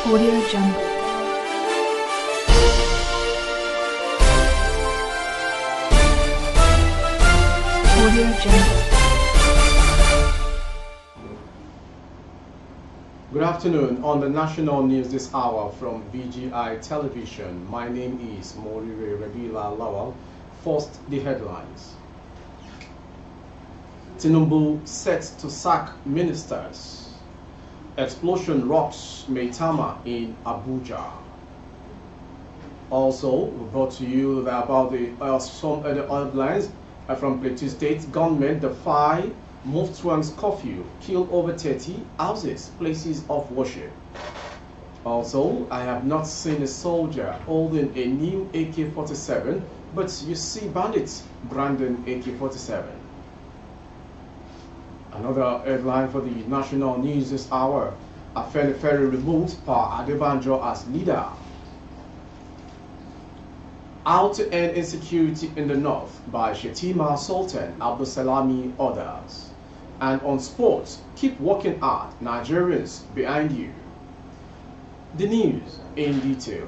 Audio Jungle. Audio Jungle. Good afternoon. On the national news this hour from BGI Television, my name is Morire Rabila Lawal. First, the headlines. Tinubu set to sack ministers. Explosion rocks Maitama in Abuja. Also, we brought to you about some other headlines from Plateau State. Gunmen Defy moved one's curfew, killed over 30 houses, places of worship. Also, I have not seen a soldier holding a new AK-47, but you see bandits branding AK-47. Another headline for the national news this hour: Afenifere removes Pa Adebanjo as leader. How to end insecurity in the north by Shetima Sultan Abdulsalami others. And on sports, keep working hard, Nigerians behind you. The news in detail.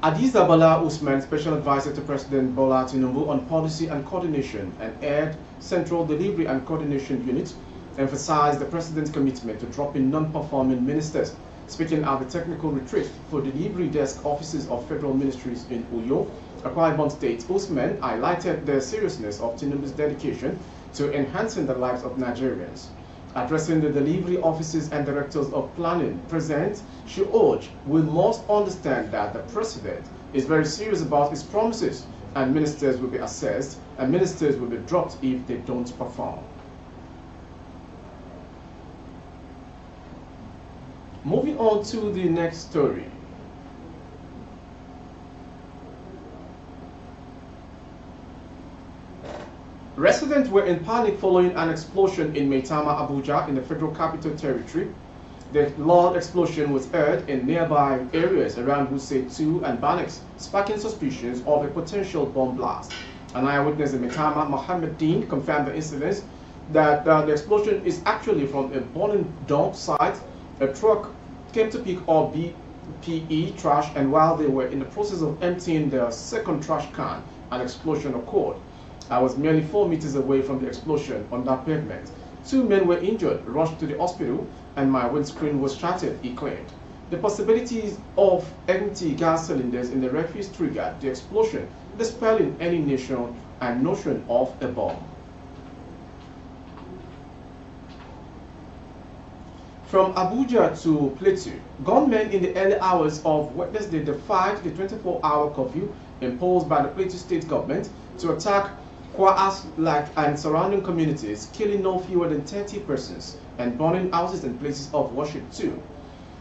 Adiza Bala Usman, Special Advisor to President Bola Tinubu on Policy and Coordination and Head Central Delivery and Coordination Unit, emphasized the President's commitment to dropping non-performing ministers. Speaking at the technical retreat for delivery desk offices of federal ministries in Uyo, Akwa Ibom State, Usman highlighted the seriousness of Tinubu's dedication to enhancing the lives of Nigerians. Addressing the delivery offices and directors of planning present, she urged we must understand that the President is very serious about his promises, and ministers will be assessed and ministers will be dropped if they don't perform. Moving on to the next story. Residents were in panic following an explosion in Maitama, Abuja, in the Federal Capital Territory. The loud explosion was heard in nearby areas around Wuse 2 and Banex, sparking suspicions of a potential bomb blast. An eyewitness in Maitama, Mohammed Dean, confirmed the incident that the explosion is actually from a burning dump site. A truck came to pick up BPE trash, and while they were in the process of emptying their second trash can, an explosion occurred. I was merely 4 meters away from the explosion on that pavement. 2 men were injured, rushed to the hospital, and my windscreen was shattered, he claimed. The possibilities of empty gas cylinders in the refuse triggered the explosion, dispelling any notion of a bomb. From Abuja to Plateau, gunmen in the early hours of Wednesday defied the 24-hour curfew imposed by the Plateau State government to attack Kwaas and surrounding communities, killing no fewer than 30 persons and burning houses and places of worship too.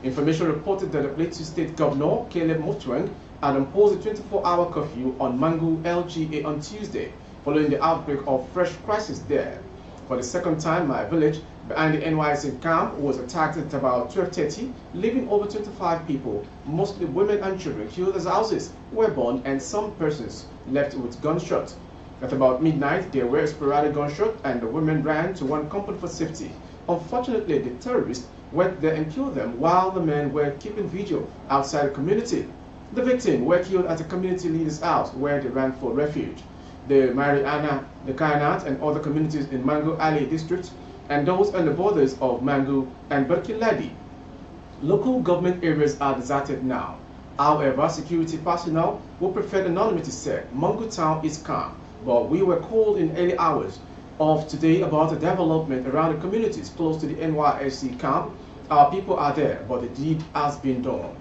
Information reported that the Plateau State Governor, Caleb Mutwang, had imposed a 24-hour curfew on Mangu LGA on Tuesday, following the outbreak of fresh crisis there. For the second time, my village behind the NYC camp was attacked at about 12:30, leaving over 25 people, mostly women and children, killed as houses were burned and some persons left with gunshots. At about midnight, there were sporadic gunshots and the women ran to one compound for safety. Unfortunately, the terrorists went there and killed them while the men were keeping vigil outside the community. The victims were killed at a community leader's house where they ran for refuge. The Mariana, the Kainat, and other communities in Mango Alley district, and those on the borders of Mango and Berkiladi. Local government areas are deserted now. However, security personnel would prefer anonymity said. Mango town is calm, but we were called in early hours of today about a development around the communities close to the NYSC camp. Our people are there, but the deed has been done.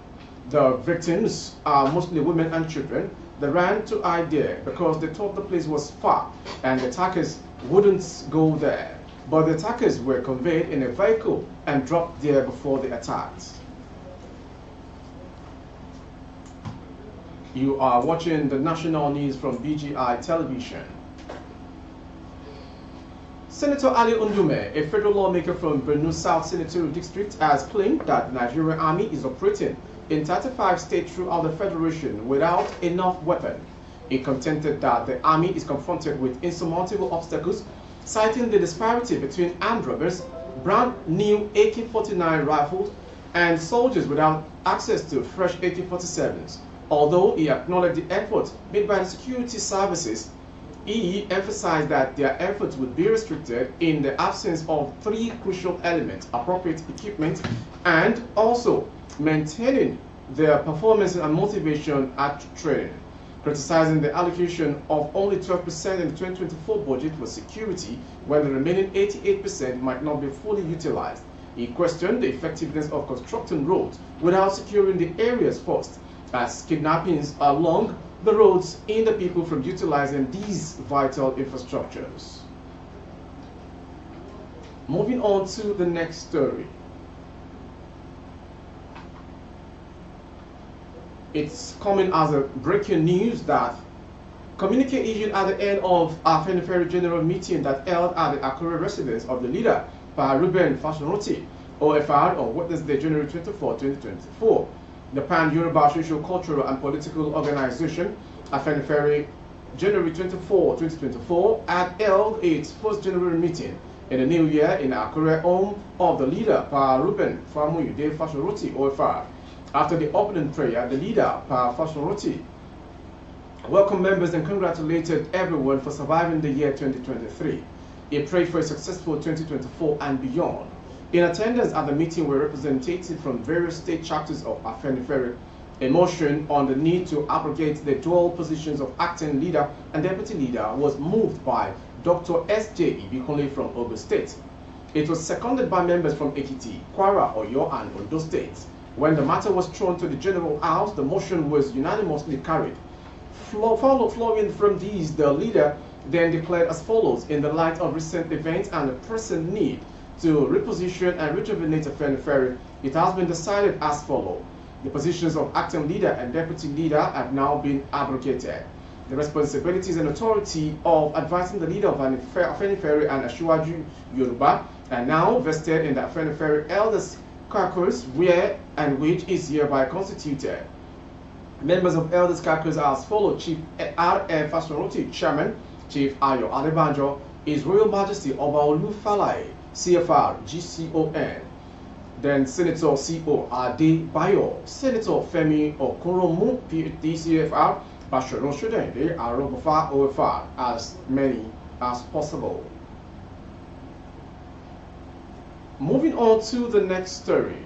The victims are mostly women and children. They ran to hide there because they thought the place was far and the attackers wouldn't go there. But the attackers were conveyed in a vehicle and dropped there before they attacked. You are watching the national news from BGI Television. Senator Ali Undume, a federal lawmaker from Borno South Senatorial District, has claimed that the Nigerian Army is operating in 35 states throughout the Federation without enough weapons. He contended that the Army is confronted with insurmountable obstacles, citing the disparity between armed robbers brand new AK-49 rifles, and soldiers without access to fresh AK-47s. Although he acknowledged the efforts made by the security services, he emphasized that their efforts would be restricted in the absence of three crucial elements: appropriate equipment and also maintaining their performance and motivation at training. Criticizing the allocation of only 12% in the 2024 budget for security, when the remaining 88% might not be fully utilized. He questioned the effectiveness of constructing roads without securing the areas first, as kidnappings along the roads hinder people from utilizing these vital infrastructures. Moving on to the next story. It's coming as a breaking news that communique issued at the end of our Afenifere General Meeting that held at the Akure residence of the leader, Pa Ruben Fashoranti, OFR, on Wednesday, January 24, 2024. The Pan-Yoruba Social, Cultural and Political Organization, Afenifere, January 24, 2024, had held its first general meeting in the new year in Akure, home of the leader, Pa Ruben Fashoranti, OFR. After the opening prayer, the leader, Pa Fashoranti, welcomed members and congratulated everyone for surviving the year 2023. He prayed for a successful 2024 and beyond. In attendance at the meeting were representatives from various state chapters of Afenifere. A motion on the need to abrogate the dual positions of acting leader and deputy leader was moved by Dr. S.J. Ibikunle from Ogun State. It was seconded by members from Ekiti, Kwara, Oyo, and Ondo states. When the matter was thrown to the General House, the motion was unanimously carried. Flowing from these, the leader then declared as follows: in the light of recent events and the present need to reposition and rejuvenate Afenifere, it has been decided as follows. The positions of acting leader and deputy leader have now been abrogated. The responsibilities and authority of advising the leader of Afenifere and Asiwaju Yoruba are now vested in the Afenifere Elders Caucus, where and which is hereby constituted. Members of Elders Caucus are as follows: Chief R.F. Fashoranti, Chairman; Chief Ayo Adebanjo, His Royal Majesty Oba Olufalaye, CFR, GCON; then Senator C.O. Adebayo, Senator Femi Okoromu, PhD, CFR, Basharon Shudende, Arogofa, OFR, as many as possible. Moving on to the next story.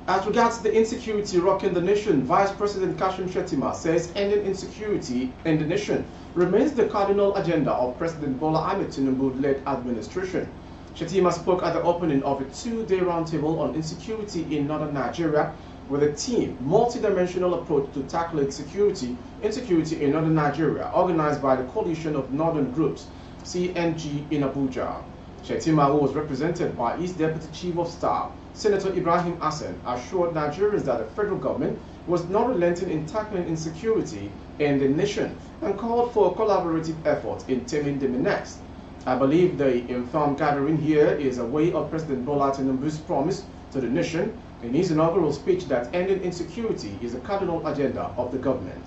As regards the insecurity rocking the nation, Vice President Kashim Shettima says ending insecurity in the nation remains the cardinal agenda of President Bola Ahmed Tinubu-led administration. Shettima spoke at the opening of a two-day roundtable on insecurity in northern Nigeria with a team multi-dimensional approach to tackling insecurity in northern Nigeria, organized by the Coalition of Northern Groups, CNG, in Abuja. Shettima, who was represented by his Deputy Chief of Staff, Senator Ibrahim Hassan, assured Nigerians that the federal government was not relenting in tackling insecurity in the nation and called for a collaborative effort in taming the menace. I believe the informed gathering here is a way of President Bola Tinubu's promise to the nation in his inaugural speech that ending insecurity is a cardinal agenda of the government.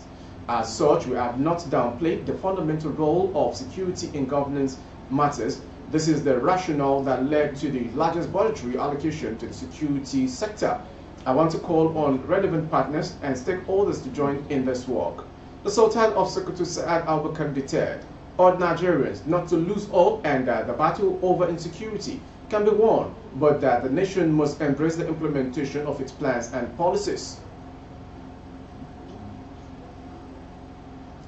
As such, we have not downplayed the fundamental role of security in governance matters. This is the rationale that led to the largest budgetary allocation to the security sector. I want to call on relevant partners and stakeholders to join in this work. The Sultan of Sokoto, Saad Abubakar III, urged Nigerians not to lose hope and that the battle over insecurity can be won, but that the nation must embrace the implementation of its plans and policies.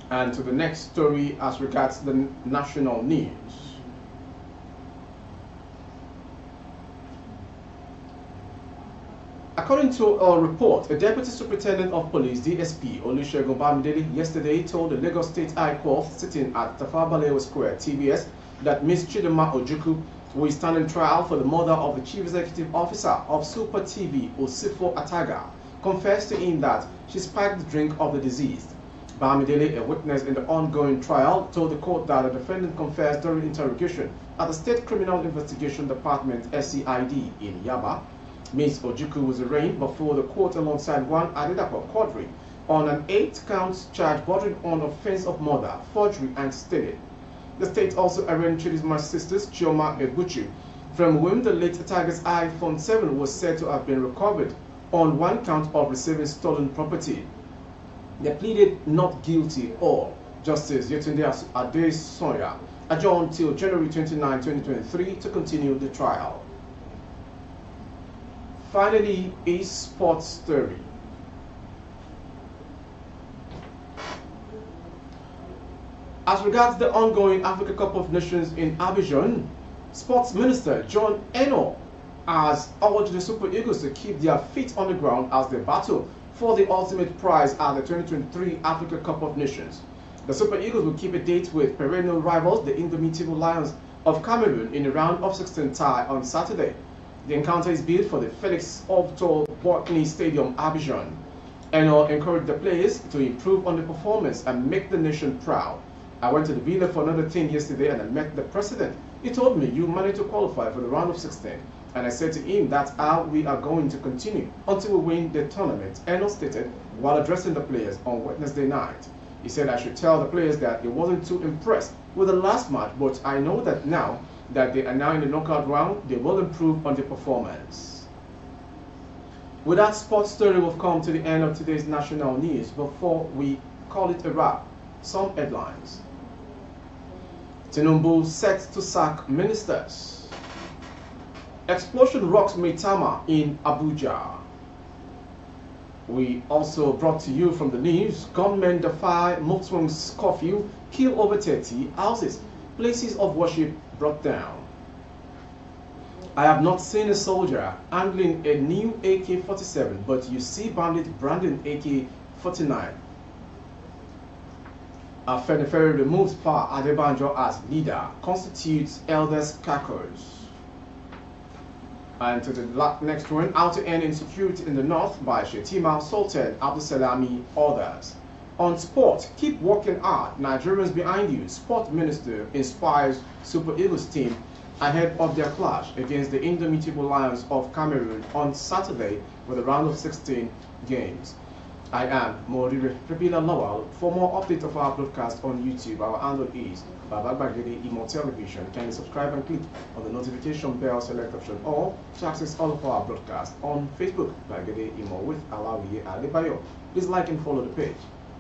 And to the next story as regards the national news. According to a report, a Deputy Superintendent of Police, DSP, Olusegun Bamidele, yesterday told the Lagos State High Court sitting at Tafawa Balewa Square, TBS, that Ms. Chidinma Ojukwu, who is standing trial for the murder of the Chief Executive Officer of Super TV, Osifo Ataga, confessed to him that she spiked the drink of the deceased. Bamidele, a witness in the ongoing trial, told the court that the defendant confessed during interrogation at the State Criminal Investigation Department, SCID, in Yaba. Ms. Ojukwu was arraigned before the court alongside one Adedapo Quadri, on an 8-count charge bordering on offense of murder, forgery, and stealing. The state also arraigned Chidima's sisters, Chioma Eguchi, from whom the late Tiger's iPhone 7 was said to have been recovered on 1 count of receiving stolen property. They pleaded not guilty, or Justice Yetunde Adesonya adjourned till January 29, 2023 to continue the trial. Finally, a sports story. As regards the ongoing Africa Cup of Nations in Abuja, Sports Minister John Eno has urged the Super Eagles to keep their feet on the ground as they battle for the ultimate prize at the 2023 Africa Cup of Nations. The Super Eagles will keep a date with perennial rivals, the indomitable Lions of Cameroon, in a round of 16 tie on Saturday. The encounter is billed for the Felix Obto-Botany Stadium, Abidjan. Eno encouraged the players to improve on the performance and make the nation proud. I went to the villa for another thing yesterday and I met the president. He told me, you managed to qualify for the round of 16. And I said to him, that's how we are going to continue until we win the tournament, Eno stated while addressing the players on Wednesday night. He said I should tell the players that he wasn't too impressed with the last match, but I know that now that they are now in the knockout round, they will improve on their performance. With that sports story, we've come to the end of today's national news. Before we call it a wrap, some headlines. Tinubu set to sack ministers. Explosion rocks Maitama in Abuja. We also brought to you from the news, gunmen defy Muslims curfew, kill over 30 houses, places of worship brought down. I have not seen a soldier handling a new AK-47, but you see bandits branding AK-49. Afenifere removes Pa Adebanjo as leader, constitutes elders caucus. And to the next one, how to end insecurity in the north by Shetima, Sultan, Abdusalami, others. On sport, keep working hard. Nigerians behind you. Sport minister inspires Super Eagles team ahead of their clash against the indomitable Lions of Cameroon on Saturday with a round of 16 games. I am Morire Pepila Lawal. For more updates of our broadcast on YouTube, our handle is Babagbagede Imo Television. Can you subscribe and click on the notification bell select option, or to access all of our broadcasts on Facebook, Bagede Imo with Alawiye Adebayo. Please like and follow the page.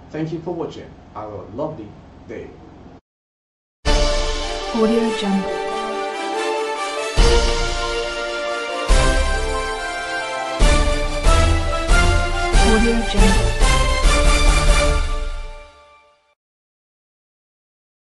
Thank you for watching. Have a lovely day. Audio Jungle. Audio Jungle.